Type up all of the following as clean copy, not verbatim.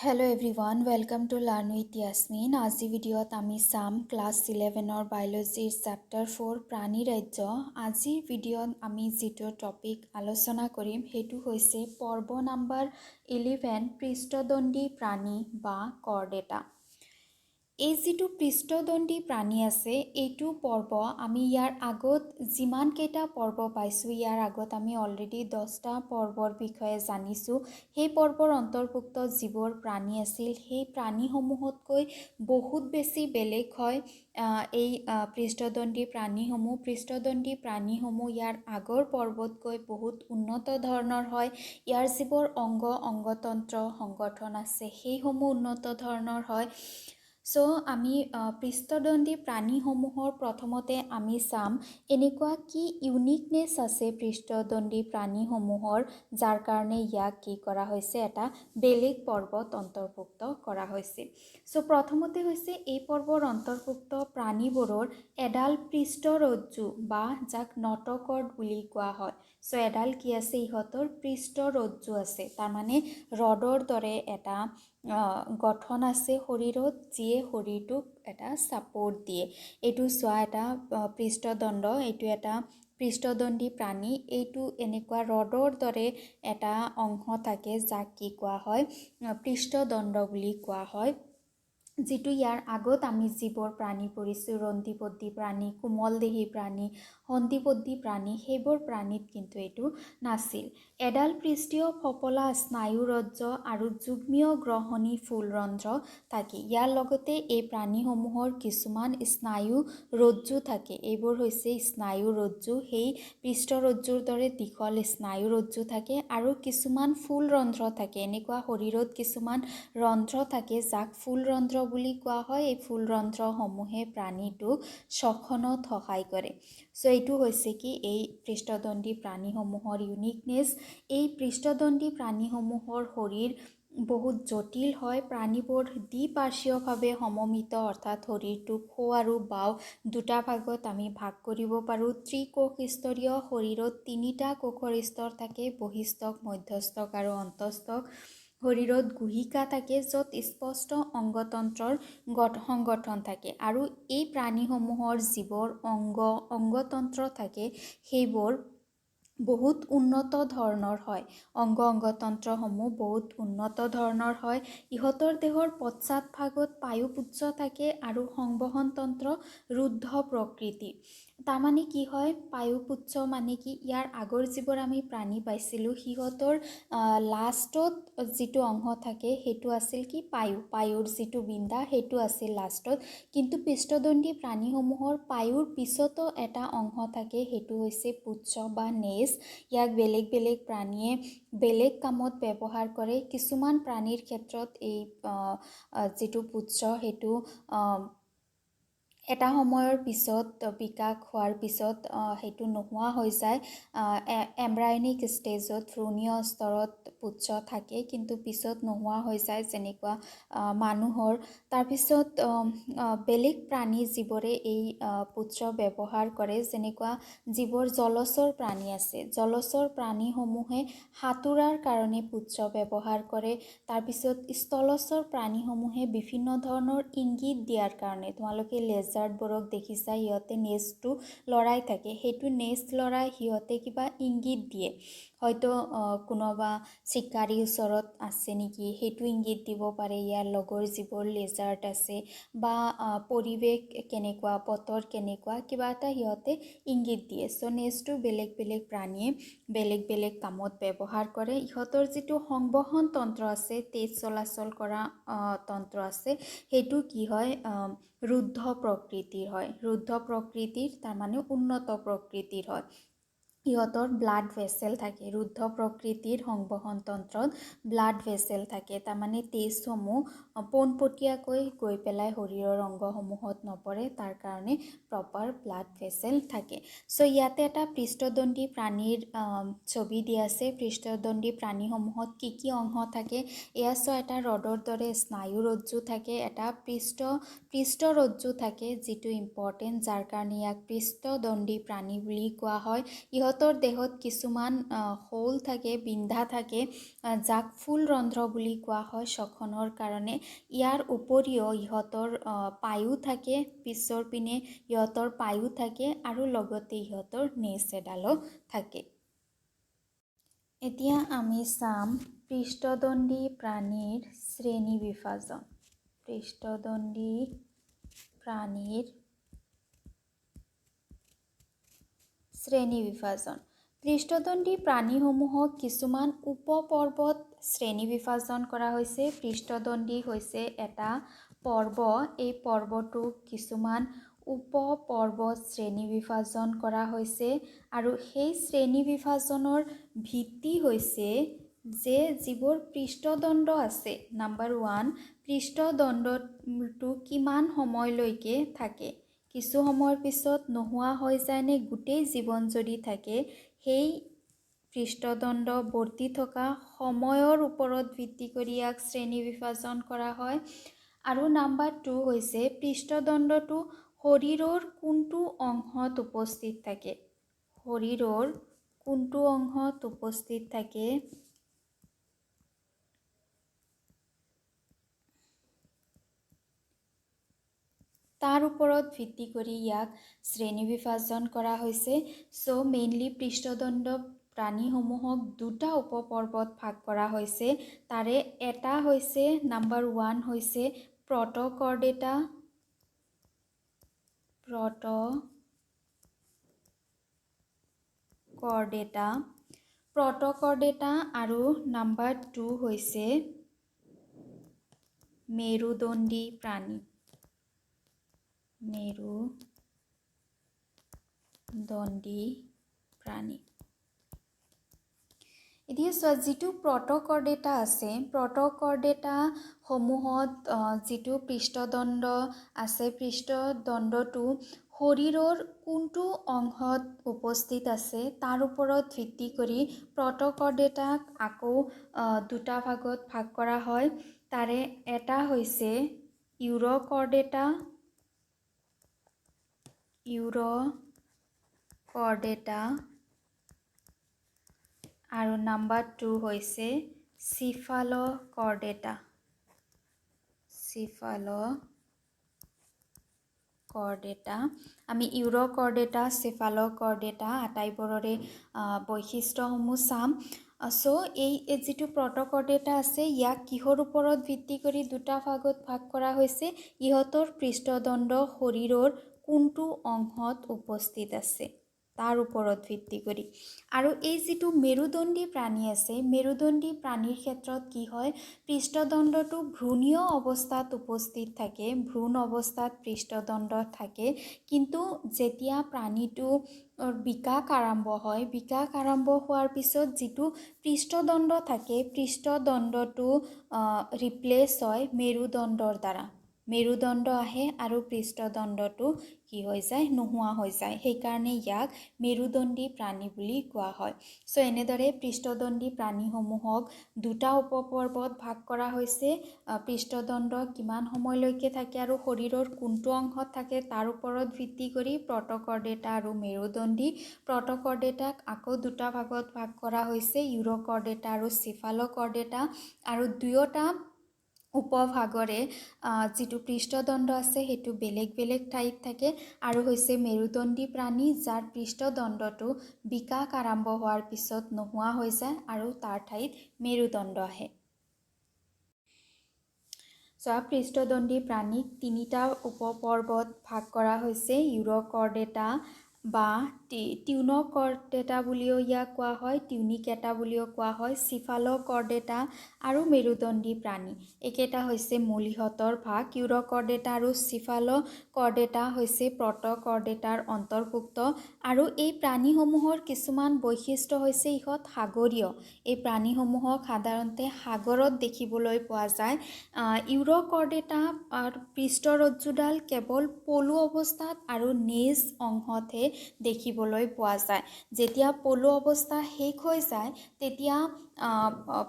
Hello everyone, welcome to Learn with Yasmin. আজি ভিডিঅ'ত আমি চাম ক্লাছ 11ৰ বায়োলজিৰ চেপ্টাৰ 4 প্ৰাণী ৰাজ্য। আজিৰ ভিডিঅ'ত আমি যিটো টপিক আলোচনা কৰিম সেইটো হৈছে পৰ্ব নাম্বাৰ 11 পৃষ্ঠদণ্ডী প্ৰাণী বা কৰ্ডেটা। এই যিটো পৃষ্ঠদণ্ডী প্ৰাণী আছে এইটো পৰ্ব আমি ইয়াৰ আগত যিমান কেইটা পৰ্ব পাইছোঁ ইয়াৰ আগত আমি অলৰেডি 10টা পৰ্বৰ বিষয়ে জানিছোঁ। সেই পৰ্বৰ অন্তৰ্ভুক্ত যিবোৰ প্ৰাণী আছিল সেই প্ৰাণীসমূহতকৈ বহুত বেছি বেলেগ হয় এই পৃষ্ঠদণ্ডী প্ৰাণীসমূহ ইয়াৰ আগৰ পৰ্বতকৈ বহুত উন্নত ধৰণৰ হয়। ইয়াৰ যিবোৰ অংগতন্ত্ৰ সংগঠন আছে সেইসমূহ উন্নত ধৰণৰ হয়। সো আমি পৃষ্ঠদণ্ডী প্ৰাণীসমূহৰ প্ৰথমতে আমি চাম এনেকুৱা কি ইউনিকনেছ আছে পৃষ্ঠদণ্ডী প্ৰাণীসমূহৰ যাৰ কাৰণে ইয়াক কি কৰা হৈছে এটা বেলেগ পৰ্বত অন্তৰ্ভুক্ত কৰা হৈছে। সো প্ৰথমতে হৈছে এই পৰ্বৰ অন্তৰ্ভুক্ত প্ৰাণীবোৰৰ এডাল পৃষ্ঠৰজ্জু বা যাক নটকৰ্ড বুলি কোৱা হয়। সো এডাল কি আছে ইহঁতৰ পৃষ্ঠৰজ্জু আছে, তাৰমানে ৰডৰ দৰে এটা গঠন আছে শৰীৰত যিয়ে শৰীৰটোক এটা ছাপোৰ্ট দিয়ে। এইটো চোৱা এটা পৃষ্ঠদণ্ড, এইটো এটা পৃষ্ঠদণ্ডী প্ৰাণী। এইটো এনেকুৱা ৰডৰ দৰে এটা অংশ থাকে যাক কি কোৱা হয় পৃষ্ঠদণ্ড বুলি কোৱা হয়। যিটো ইয়াৰ আগত আমি যিবোৰ প্ৰাণী পঢ়িছোঁ ৰন্ধ্ৰীপদ্যী প্ৰাণী, কোমলদেহী প্ৰাণী, সন্ধিপদ্যী প্ৰাণী সেইবোৰ প্ৰাণীত কিন্তু এইটো নাছিল। এডাল পৃষ্ঠীয় ফপলা স্নায়ুৰজ্জ আৰু যুগ্মীয় গ্ৰহণী ফুলৰন্ধ্ৰ থাকে। ইয়াৰ লগতে এই প্ৰাণীসমূহৰ কিছুমান স্নায়ু ৰজ্জু থাকে। এইবোৰ হৈছে স্নায়ু ৰজ্জু, সেই পৃষ্ঠৰজ্জুৰ দৰে দীঘল স্নায়ু ৰজ্জু থাকে আৰু কিছুমান ফুলৰন্ধ্ৰ থাকে। এনেকুৱা শৰীৰত কিছুমান ৰন্ধ্ৰ থাকে যাক ফুলৰন্ধ্ৰ বুলি কোৱা হয়। এই ফুলৰন্ধ্ৰসমূহে প্ৰাণীটোক শ্বসনত সহায় কৰে। সো এইটো হৈছে কি এই পৃষ্ঠদণ্ডী প্ৰাণীসমূহৰ ইউনিকনেছ। এই পৃষ্ঠদণ্ডী প্ৰাণীসমূহৰ শৰীৰ বহুত জটিল হয়। প্ৰাণীবোৰ দ্বিপাৰ্শ্বীয়ভাৱে সমমিত, অৰ্থাৎ শৰীৰটোক সোঁ আৰু বাওঁ দুটা ভাগত আমি ভাগ কৰিব পাৰোঁ। ত্ৰিকোষস্তৰীয় শৰীৰত 3টা কোষৰ স্তৰ থাকে, বহিস্থক, মধ্যস্থক আৰু অন্তস্থক। শৰীৰত গুহিকা থাকে য'ত স্পষ্ট অংগতন্ত্ৰৰ সংগঠন থাকে আৰু এই প্ৰাণীসমূহৰ যিবোৰ অংগতন্ত্ৰ থাকে সেইবোৰ বহুত উন্নত ধৰণৰ হয়। অংগতন্ত্ৰসমূহ বহুত উন্নত ধৰণৰ হয়। ইহঁতৰ দেহৰ পশ্চাৎ ভাগত পায়ুপুচ্ছ থাকে আৰু সংবহন তন্ত্ৰ ৰুদ্ধ প্ৰকৃতিৰ। তাৰমানে কি হয় পায়ুপুচ্ছ মানে কি ইয়াৰ আগৰ যিবোৰ আমি প্ৰাণী পাইছিলোঁ সিহঁতৰ লাষ্টত যিটো অংশ থাকে সেইটো আছিল কি পায়ুৰ যিটো বিন্দা সেইটো আছিল লাষ্টত। কিন্তু পৃষ্ঠদণ্ডী প্ৰাণীসমূহৰ পায়ুৰ পিছতো এটা অংশ থাকে, সেইটো হৈছে পুচ্ছ বা নেজ। ইয়াক বেলেগ বেলেগ প্ৰাণীয়ে বেলেগ কামত ব্যৱহাৰ কৰে। কিছুমান প্ৰাণীৰ ক্ষেত্ৰত এই যিটো পুচ্ছ সেইটো এটা সময়ৰ পিছত বিকাশ হোৱাৰ পিছত সেইটো নোহোৱা হৈ যায়। এম্ব্ৰায়নিক ষ্টেজত ভ্ৰূণীয় স্তৰত পুচ্ছ থাকে কিন্তু পিছত নোহোৱা হৈ যায়, যেনেকুৱা মানুহৰ। তাৰপিছত বেলেগ প্ৰাণী যিবোৰে এই পুচ্ছ ব্যৱহাৰ কৰে, যেনেকুৱা যিবোৰ জলচৰ প্ৰাণী আছে, জলচৰ প্ৰাণীসমূহে সাঁতোৰাৰ কাৰণে পুচ্ছ ব্যৱহাৰ কৰে। তাৰপিছত স্থলচৰ প্ৰাণীসমূহে বিভিন্ন ধৰণৰ ইংগিত দিয়াৰ কাৰণে, তোমালোকে লেজাৰ্ডবোৰক দেখিছা সিহঁতে নেজটো লৰাই থাকে, সেইটো নেজ লৰাই সিহঁতে কিবা ইংগিত দিয়ে। হয়তো কোনোবা চিকাৰী ওচৰত আছে নেকি সেইটো ইংগিত দিব পাৰে ইয়াৰ লগৰ যিবোৰ লেজাৰ্ড আছে, বা পৰিৱেশ কেনেকুৱা, বতৰ কেনেকুৱা, কিবা এটা সিহঁতে ইংগিত দিয়ে। সো নেজটো বেলেগ বেলেগ প্ৰাণীয়ে বেলেগ বেলেগ কামত ব্যৱহাৰ কৰে। ইহঁতৰ যিটো সংবহন তন্ত্ৰ আছে, তেজ চলাচল কৰা তন্ত্ৰ আছে, সেইটো কি হয় ৰুদ্ধ প্ৰকৃতিৰ হয়। ৰুদ্ধ প্ৰকৃতিৰ তাৰমানে উন্নত প্ৰকৃতিৰ হয়। ইহঁতৰ ব্লাড ভেছেল থাকে। ৰুদ্ধ প্ৰকৃতিৰ সংবহন তন্ত্ৰত ব্লাড ভেছেল থাকে, তাৰমানে তেজসমূহ পোনপটীয়াকৈ গৈ পেলাই শৰীৰৰ অংগসমূহত নপৰে, তাৰ কাৰণে প্ৰপাৰ ব্লাড ভেছেল থাকে। সো ইয়াতে এটা পৃষ্ঠদণ্ডী প্ৰাণীৰ ছবি দিয়া আছে। পৃষ্ঠদণ্ডী প্ৰাণীসমূহত কি কি অংশ থাকে এয়া চোৱা। এটা ৰডৰ দৰে স্নায়ু ৰজ্জু থাকে, এটা পৃষ্ঠৰজ্জু থাকে যিটো ইম্পৰ্টেণ্ট, যাৰ কাৰণে ইয়াক পৃষ্ঠদণ্ডী প্ৰাণী বুলি কোৱা হয়। ইহঁতৰ দেহত কিছুমান হোল থাকে, বিন্ধা থাকে, যাক ফুলৰন্ধ্ৰ বুলি কোৱা হয় শ্বসনৰ কাৰণে। ইয়াৰ উপৰিও ইহঁতৰ পায়ু থাকে, পিছৰ পিনে ইহঁতৰ পায়ু থাকে আৰু লগতে ইহঁতৰ নেজ এডালো থাকে। এতিয়া আমি চাম পৃষ্ঠদণ্ডী প্ৰাণীৰ শ্ৰেণী বিভাজন। পৃষ্ঠদণ্ডী প্ৰাণীৰ শ্ৰেণী বিভাজন। পৃষ্ঠদণ্ডী প্ৰাণীসমূহক কিছুমান উপপৰ্বত শ্ৰেণী বিভাজন কৰা হৈছে। পৃষ্ঠদণ্ডী হৈছে এটা পৰ্ব। এই পৰ্বটোক কিছুমান উপপৰ্বত শ্ৰেণী বিভাজন কৰা হৈছে আৰু সেই শ্ৰেণী বিভাজনৰ ভিত্তি হৈছে যে যিবোৰ পৃষ্ঠদণ্ড আছে, নাম্বাৰ 1, পৃষ্ঠদণ্ডটো কিমান সময়লৈকে থাকে, কিছু সময়ৰ পিছত নোহোৱা হৈ যায় নে গোটেই জীৱন যদি থাকে, সেই পৃষ্ঠদণ্ড বৰ্তি থকা সময়ৰ ওপৰত ভিত্তি কৰি ইয়াক শ্ৰেণী বিভাজন কৰা হয়। আৰু নাম্বাৰ 2 হৈছে পৃষ্ঠদণ্ডটো শৰীৰৰ কোনটো অংশত উপস্থিত থাকে। শৰীৰৰ কোনটো অংশত উপস্থিত থাকে তাৰ ওপৰত ভিত্তি কৰি ইয়াক শ্ৰেণী বিভাজন কৰা হৈছে। চ' মেইনলি পৃষ্ঠদণ্ড প্ৰাণীসমূহক দুটা উপপৰ্বত ভাগ কৰা হৈছে। তাৰে এটা হৈছে নাম্বাৰ 1 হৈছে প্ৰট'কৰ্ডেটা আৰু নাম্বাৰ 2 হৈছে মেৰুদণ্ডী প্ৰাণী। এতিয়া চোৱা, যিটো প্ৰট'কৰ্ডেটা আছে, প্ৰট'কৰ্ডেটা সমূহত যিটো পৃষ্ঠদণ্ড আছে, পৃষ্ঠদণ্ডটো শৰীৰৰ কোনটো অংশত উপস্থিত আছে তাৰ ওপৰত ভিত্তি কৰি প্ৰট'কৰ্ডেটাক আকৌ দুটা ভাগত ভাগ কৰা হয়। তাৰে এটা হৈছে ইউৰ'কৰ্ডেটা আৰু নাম্বাৰ 2 হৈছে চিফাল'কৰ্ডেটা। আমি ইউৰ'কৰ্ডেটা, চিফাল'কৰ্ডেটা আটাইবোৰৰে বৈশিষ্ট্যসমূহ চাম। চ' এই যিটো প্ৰট'কৰ্ডেটা আছে, ইয়াক কিহৰ ওপৰত ভিত্তি কৰি দুটা ভাগত ভাগ কৰা হৈছে? ইহঁতৰ পৃষ্ঠদণ্ড শৰীৰৰ কোনটো অংশত উপস্থিত আছে তাৰ ওপৰত ভিত্তি কৰি। আৰু এই যিটো মেৰুদণ্ডী প্ৰাণী আছে, মেৰুদণ্ডী প্ৰাণীৰ ক্ষেত্ৰত কি হয়, পৃষ্ঠদণ্ডটো ভ্ৰূণীয় অৱস্থাত উপস্থিত থাকে, ভ্ৰূণ অৱস্থাত পৃষ্ঠদণ্ড থাকে। কিন্তু যেতিয়া প্ৰাণীটো বিকাশ আৰম্ভ হয়, বিকাশ আৰম্ভ হোৱাৰ পিছত যিটো পৃষ্ঠদণ্ড থাকে, পৃষ্ঠদণ্ডটো ৰিপ্লেচ হয় মেৰুদণ্ডৰ দ্বাৰা। মেৰুদণ্ড আহে আৰু পৃষ্ঠদণ্ডটো কি হৈ যায়, নোহোৱা হৈ যায়। সেইকাৰণে ইয়াক মেৰুদণ্ডী প্ৰাণী বুলি কোৱা হয়। চ' এনেদৰে পৃষ্ঠদণ্ডী প্ৰাণীসমূহক দুটা উপপৰ্বত ভাগ কৰা হৈছে। পৃষ্ঠদণ্ড কিমান সময়লৈকে থাকে আৰু শৰীৰৰ কোনটো অংশত থাকে তাৰ ওপৰত ভিত্তি কৰি প্ৰট'কৰ্ডেটা আৰু মেৰুদণ্ডী। প্ৰট'কৰ্ডেটাক আকৌ দুটা ভাগত ভাগ কৰা হৈছে, ইউৰ'কৰ্ডেটা আৰু চিফাল'কৰ্ডেটা। আৰু দুয়োটা উপভাগৰে যিটো পৃষ্ঠদণ্ড আছে সেইটো বেলেগ বেলেগ ঠাইত থাকে। আৰু হৈছে মেৰুদণ্ডী প্ৰাণী, যাৰ পৃষ্ঠদণ্ডটো বিকাশ আৰম্ভ হোৱাৰ পিছত নোহোৱা হৈ যায় আৰু তাৰ ঠাইত মেৰুদণ্ড আহে। পৃষ্ঠদণ্ডী প্ৰাণীক তিনিটা উপপৰ্বত ভাগ কৰা হৈছে। ইউৰ'কৰ্ডেটা বা টিউনকৰ্ডেটা বুলিও ইয়াক কোৱা হয়, টিউনিকেটা বুলিও কোৱা হয়, চিফাল'কৰ্ডেটা আৰু মেৰুদণ্ডী প্ৰাণী। একেটা হৈছে মূল ইহঁতৰ ভাগ। ইউৰ'কৰ্ডেটা আৰু চিফাল'কৰ্ডেটা হৈছে প্ৰট'কৰ্ডেটাৰ অন্তৰ্ভুক্ত। আৰু এই প্ৰাণীসমূহৰ কিছুমান বৈশিষ্ট্য হৈছে ইহঁত সাগৰীয়। এই প্ৰাণীসমূহক সাধাৰণতে সাগৰত দেখিবলৈ পোৱা যায়। ইউৰ'কৰ্ডেটাৰ পৃষ্ঠৰজ্জুডাল কেৱল পলু অৱস্থাত আৰু নেজ অংশতহে দেখিবলৈ পোৱা যায়। যেতিয়া পলু অৱস্থা শেষ হৈ যায় তেতিয়া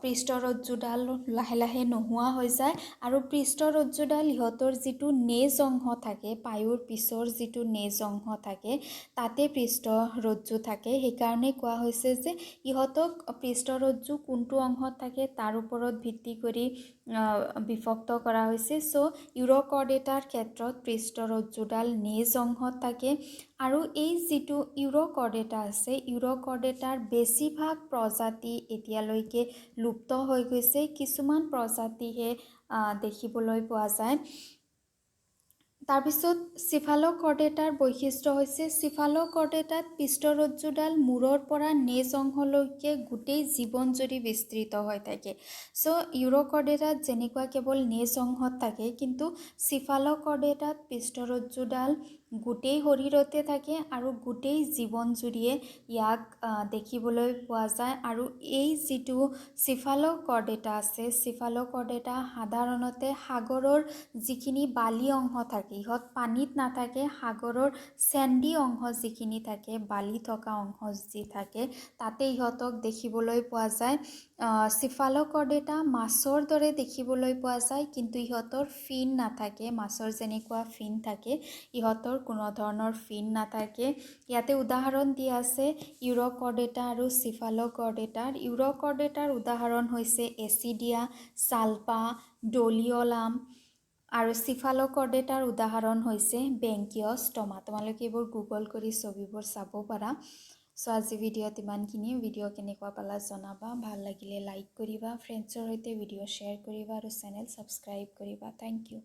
পৃষ্ঠৰজ্জুডাল লাহে লাহে নোহোৱা হৈ যায় আৰু পৃষ্ঠৰজ্জুডাল ইহঁতৰ যিটো নেজ অংশ থাকে, পায়ুৰ পিছৰ যিটো নেজ অংশ থাকে তাতে পৃষ্ঠৰজ্জু থাকে। সেইকাৰণে কোৱা হৈছে যে ইহঁতক পৃষ্ঠৰজ্জু কোনটো অংশত থাকে তাৰ ওপৰত ভিত্তি কৰি বিভক্ত কৰা হৈছে। চ' ইউৰ'কৰ্ডেটাৰ ক্ষেত্ৰত পৃষ্ঠৰজ্জুডাল নেজ অংশত থাকে আৰু এই যিটো ইউৰ'কৰ্ডেটা আছে, ইউৰ'কৰ্ডেটাৰ বেছিভাগ প্ৰজাতি এতিয়ালৈকে লুপ্ত হৈ গৈছে, কিছুমান প্ৰজাতিহে দেখিবলৈ পোৱা যায়। তাৰপিছত চিফালকৰ্ডেটাৰ বৈশিষ্ট্য হৈছে চিফালকৰ্ডেটাত পৃষ্ঠৰজ্জুডাল মূৰৰ পৰা নেজ অংশলৈকে গোটেই জীৱন জুৰি বিস্তৃত হৈ থাকে। চ' ইউৰ'কৰ্ডেটাত যেনেকুৱা কেৱল নেজ অংশত থাকে, কিন্তু চিফালকৰ্ডেটাত পৃষ্ঠৰজ্জুডাল গোটেই শৰীৰতে থাকে আৰু গোটেই জীৱন জুৰিয়ে ইয়াক দেখিবলৈ পোৱা যায়। আৰু এই যিটো চিফালকৰ্ডেটা আছে, চিফালকৰ্ডেটা সাধাৰণতে সাগৰৰ যিখিনি বালি অংশ থাকে, ইহঁত পানীত নাথাকে, সাগৰৰ চেণ্ডি অংশ যিখিনি থাকে, বালি থকা অংশ যি থাকে তাতে ইহঁতক দেখিবলৈ পোৱা যায়। চিফালকৰ্ডেটা মাছৰ দৰে দেখিবলৈ পোৱা যায়, কিন্তু ইহঁতৰ ফিন নাথাকে। মাছৰ যেনেকুৱা ফিন থাকে ইহঁতৰ কোনো ধৰণৰ ফিন নাথাকে। ইয়াতে উদাহৰণ দিয়া আছে ইউৰ'কৰ্ডেটা আৰু চিফালকৰ্ডেটাৰ। ইউৰ'কৰ্ডেটাৰ উদাহৰণ হৈছে এচিডিয়া, চালপা, ডলিঅলাম আৰু চিফালকৰ্ডেটাৰ উদাহৰণ হৈছে বেংকিয়ষ্টমা। তোমালোকে এইবোৰ গুগল কৰি ছবিবোৰ চাব পাৰা। চ' আজি ভিডিঅ'ত ইমানখিনি। ভিডিঅ' কেনেকুৱা পালা জনাবা, ভাল লাগিলে লাইক কৰিবা, ফ্ৰেণ্ডছৰ সৈতে ভিডিঅ' শ্বেয়াৰ কৰিবা আৰু চেনেল ছাবস্ক্ৰাইব কৰিবা। Thank U.